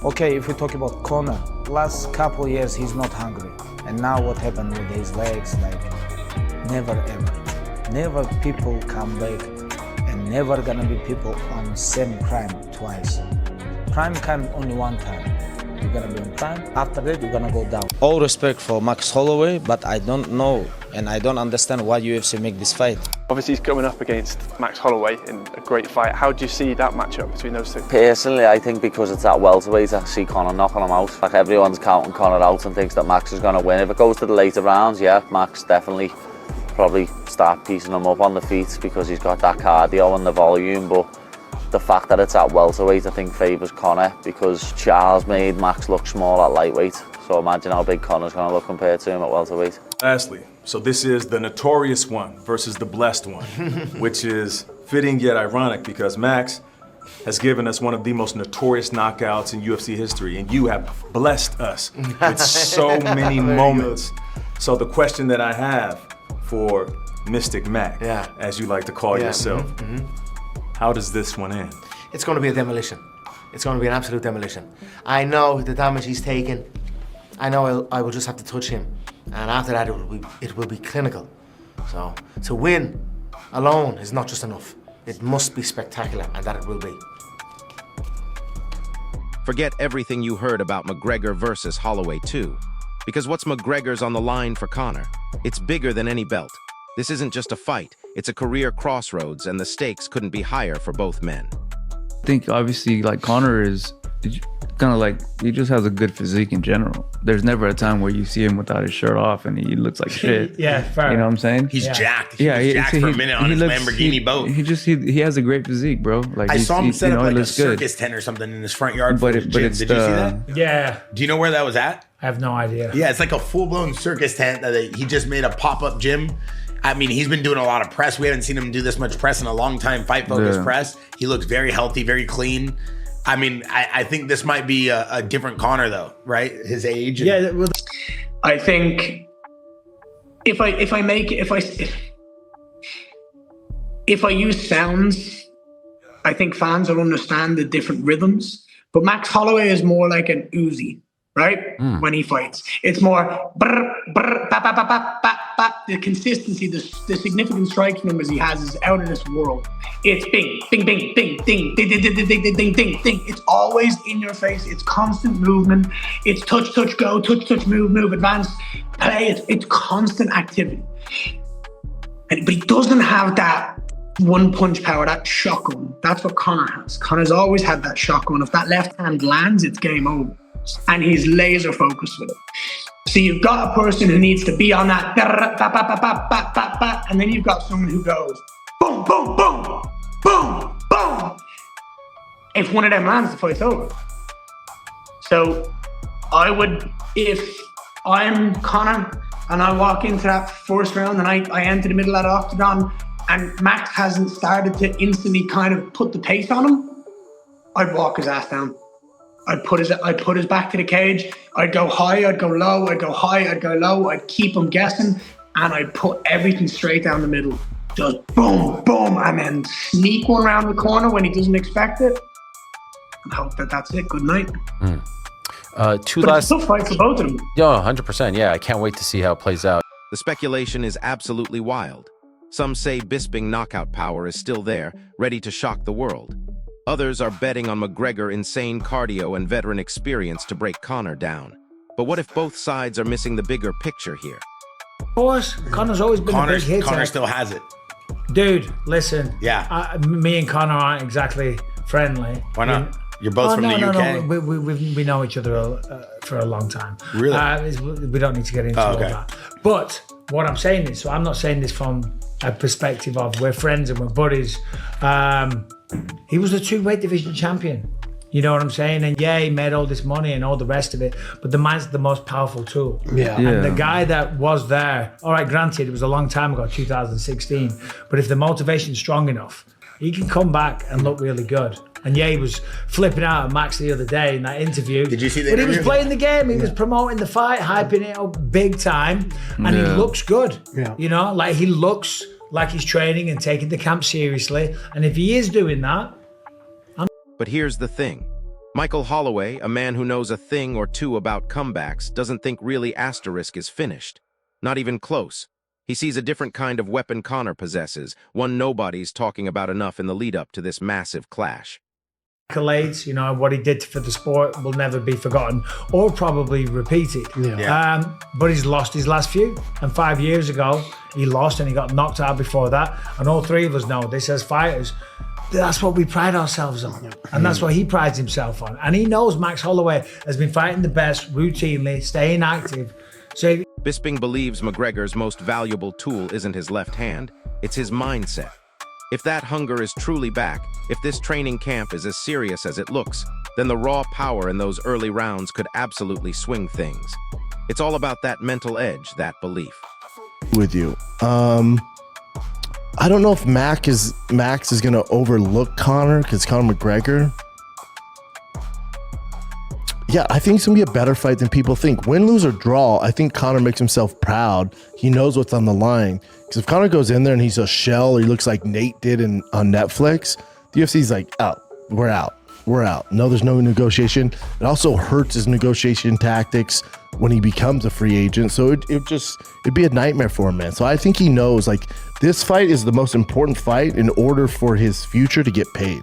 Okay, if we talk about Conor, last couple of years he's not hungry. And now what happened with his legs, like, never ever. Never people come back, and never gonna be people on same crime twice. Crime come only one time. You're gonna be on crime, after that you're gonna go down. All respect for Max Holloway, but I don't know and I don't understand why UFC make this fight. Obviously he's going up against Max Holloway in a great fight. How do you see that matchup between those two? Personally, I think because it's at welterweight, I see Conor knocking him out. Like, everyone's counting Conor out and thinks that Max is going to win. If it goes to the later rounds, yeah, Max definitely probably start piecing him up on the feet because he's got that cardio and the volume, but the fact that it's at welterweight, I think, favours Conor because Charles made Max look small at lightweight. So imagine how big Conor's going to look compared to him at welterweight. Lastly, so this is the notorious one versus the blessed one, which is fitting yet ironic because Max has given us one of the most notorious knockouts in UFC history, and you have blessed us with so many moments. Good. So the question that I have for Mystic Mac, as you like to call yourself, how does this one end? It's going to be a demolition. It's going to be an absolute demolition. I know the damage he's taken. I know I will just have to touch him. And after that, it will be clinical. So to win alone is not just enough. It must be spectacular, and that it will be. Forget everything you heard about McGregor versus Holloway too. Because what's McGregor's on the line for Conor? It's bigger than any belt. This isn't just a fight, it's a career crossroads, and the stakes couldn't be higher for both men. I think obviously like Conor is kind of like, he just has a good physique in general. There's never a time where you see him without his shirt off and he looks like shit. Yeah, fair. You know what I'm saying? He's jacked. He was jacked for a minute on his Lamborghini boat. He has a great physique, bro. Like I saw him set up like a circus good. tent or something in his front yard. But Did you see that? Yeah. Do you know where that was at? I have no idea. Yeah, it's like a full-blown circus tent that he just made a pop-up gym. I mean, he's been doing a lot of press. We haven't seen him do this much press in a long time, fight-focused press. He looks very healthy, very clean. I mean, I think this might be a different Conor, though, right? His age. Yeah, well, I think if I use sounds, I think fans will understand the different rhythms. But Max Holloway is more like an Uzi, right? When he fights, it's more brr, brr, ba, ba, ba, ba, ba, ba. The consistency, the significant strike numbers he has is out of this world. It's bing, bing, bing, bing, ding, ding, ding, ding, ding, ding, ding, ding, ding. It's always in your face. It's constant movement. It's touch, touch, go, touch, touch, move, move, advance, play. It's constant activity. But he doesn't have that one punch power, that shotgun. That's what Conor has. Conor's always had that shotgun. If that left hand lands, it's game over. And he's laser focused with it. So you've got a person who needs to be on that, and then you've got someone who goes boom, boom, boom, boom, boom. If one of them lands, the fight's over. So I would, if I'm Conor and I walk into that first round and I enter the middle of the octagon and Max hasn't started to instantly kind of put the pace on him, I'd walk his ass down. I'd put his back to the cage. I'd go high, I'd go low, I'd go high, I'd go low. I'd keep him guessing, and I'd put everything straight down the middle. Just boom, boom, and then sneak one around the corner when he doesn't expect it. And hope that that's it. Good night. It's a tough fight for both of them. Yeah, 100%. Yeah, I can't wait to see how it plays out. The speculation is absolutely wild. Some say Bisping knockout power is still there, ready to shock the world. Others are betting on McGregor insane cardio and veteran experience to break Conor down. But what if both sides are missing the bigger picture here? Of course, Conor's always been a big hitter. Conor still has it. Dude, listen. Yeah. Me and Conor aren't exactly friendly. Why not? You're both from the UK? No. We know each other for a long time. Really? We don't need to get into all that. But what I'm saying is, so I'm not saying this from a perspective of we're friends and we're buddies. He was the 2-weight division champion. You know what I'm saying? And yeah, he made all this money and all the rest of it, but the man's the most powerful tool. Yeah. And the guy that was there, all right, granted, it was a long time ago, 2016, but if the motivation's strong enough, he can come back and look really good. And yeah, he was flipping out at Max the other day in that interview. Did you see that? But he was playing the game. He was promoting the fight, hyping it up big time, and he looks good. Yeah. You know, like he looks like he's training and taking the camp seriously. And if he is doing that, But here's the thing. Michael Holloway, a man who knows a thing or two about comebacks, doesn't think really Asterisk is finished. Not even close. He sees a different kind of weapon Conor possesses, one nobody's talking about enough in the lead-up to this massive clash. Accolades, you know, what he did for the sport will never be forgotten or probably repeated. But he's lost his last few. And 5 years ago, he lost and he got knocked out before that. And all three of us know this as fighters. That's what we pride ourselves on. And that's what he prides himself on. And he knows Max Holloway has been fighting the best routinely, staying active. So Bisping believes McGregor's most valuable tool isn't his left hand, it's his mindset. If that hunger is truly back, if this training camp is as serious as it looks, then the raw power in those early rounds could absolutely swing things. It's all about that mental edge, that belief. With you. I don't know if Max is going to overlook Conor because Conor McGregor. Yeah, I think it's going to be a better fight than people think. Win, lose, or draw, I think Conor makes himself proud. He knows what's on the line. Because if Conor goes in there and he's a shell or he looks like Nate did on Netflix, the UFC's like, oh, we're out. We're out. No, there's no negotiation. It also hurts his negotiation tactics when he becomes a free agent. So it'd be a nightmare for him, man. So I think he knows, like, this fight is the most important fight in order for his future to get paid.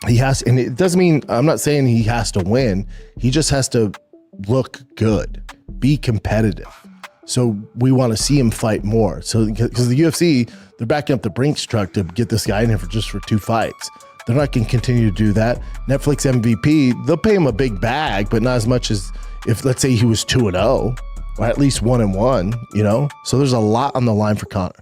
He has, and it doesn't mean, I'm not saying he has to win. He just has to look good, be competitive. So we want to see him fight more. So because the UFC, they're backing up the Brinks truck to get this guy in here for 2 fights. They're not going to continue to do that. Netflix MVP, they'll pay him a big bag, but not as much as if, let's say, he was 2-0 or at least 1-1, you know? So there's a lot on the line for Conor.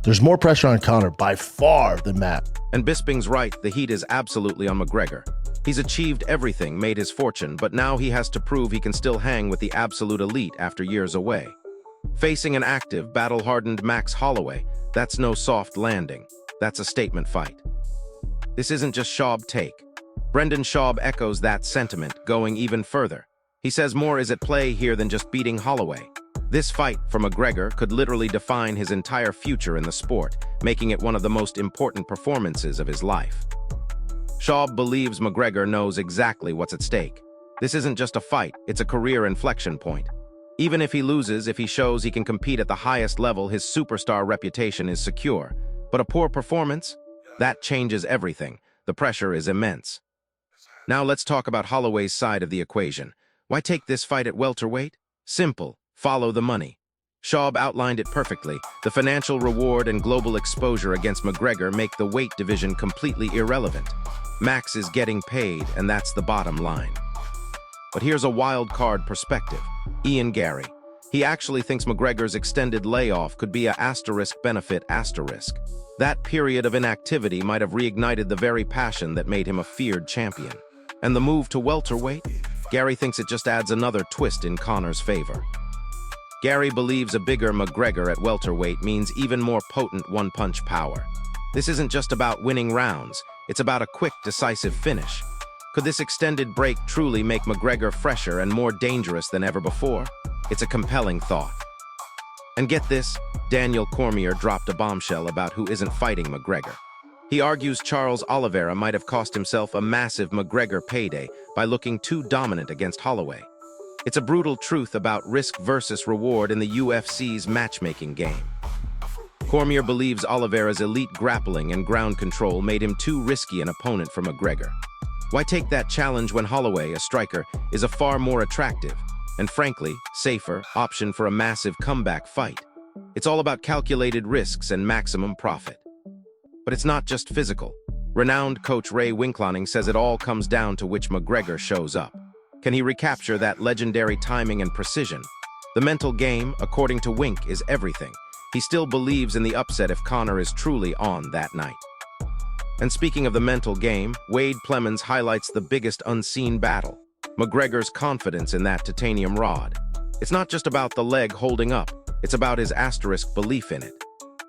There's more pressure on Conor by far than Matt. And Bisping's right, the heat is absolutely on McGregor. He's achieved everything, made his fortune, but now he has to prove he can still hang with the absolute elite after years away. Facing an active, battle-hardened Max Holloway, that's no soft landing. That's a statement fight. This isn't just Schaub take. Brendan Schaub echoes that sentiment, going even further. He says more is at play here than just beating Holloway. This fight for McGregor could literally define his entire future in the sport, making it one of the most important performances of his life. Schaub believes McGregor knows exactly what's at stake. This isn't just a fight, it's a career inflection point. Even if he loses, if he shows he can compete at the highest level, his superstar reputation is secure. But a poor performance? That changes everything. The pressure is immense. Now let's talk about Holloway's side of the equation. Why take this fight at welterweight? Simple. Follow the money. Schaub outlined it perfectly. The financial reward and global exposure against McGregor make the weight division completely irrelevant. Max is getting paid, and that's the bottom line. But here's a wild card perspective. Ian Gary. He actually thinks McGregor's extended layoff could be a asterisk benefit asterisk. That period of inactivity might have reignited the very passion that made him a feared champion. And the move to welterweight? Gary thinks it just adds another twist in Conor's favor. Gary believes a bigger McGregor at welterweight means even more potent one-punch power. This isn't just about winning rounds, it's about a quick, decisive finish. Could this extended break truly make McGregor fresher and more dangerous than ever before? It's a compelling thought. And get this, Daniel Cormier dropped a bombshell about who isn't fighting McGregor. He argues Charles Oliveira might have cost himself a massive McGregor payday by looking too dominant against Holloway. It's a brutal truth about risk versus reward in the UFC's matchmaking game. Cormier believes Oliveira's elite grappling and ground control made him too risky an opponent for McGregor. Why take that challenge when Holloway, a striker, is a far more attractive and, frankly, safer option for a massive comeback fight? It's all about calculated risks and maximum profit. But it's not just physical. Renowned coach Ray Winkloning says it all comes down to which McGregor shows up. Can he recapture that legendary timing and precision? The mental game, according to Wink, is everything. He still believes in the upset if Conor is truly on that night. And speaking of the mental game, Wade Plemons highlights the biggest unseen battle, McGregor's confidence in that titanium rod. It's not just about the leg holding up, it's about his asterisk belief in it.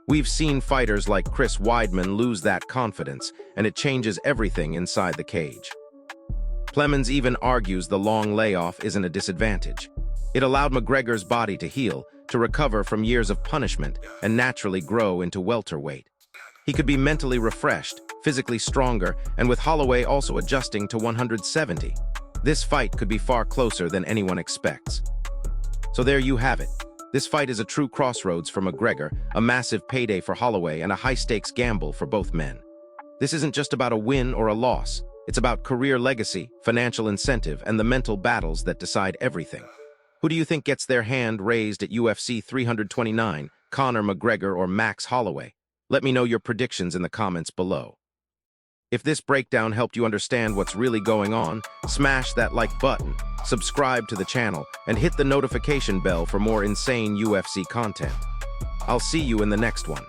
We've seen fighters like Chris Weidman lose that confidence, and it changes everything inside the cage. Plemons even argues the long layoff isn't a disadvantage. It allowed McGregor's body to heal, to recover from years of punishment, and naturally grow into welterweight. He could be mentally refreshed, physically stronger, and with Holloway also adjusting to 170. This fight could be far closer than anyone expects. So there you have it. This fight is a true crossroads for McGregor, a massive payday for Holloway, and a high-stakes gamble for both men. This isn't just about a win or a loss. It's about career legacy, financial incentive, and the mental battles that decide everything. Who do you think gets their hand raised at UFC 329, Conor McGregor or Max Holloway? Let me know your predictions in the comments below. If this breakdown helped you understand what's really going on, smash that like button, subscribe to the channel, and hit the notification bell for more insane UFC content. I'll see you in the next one.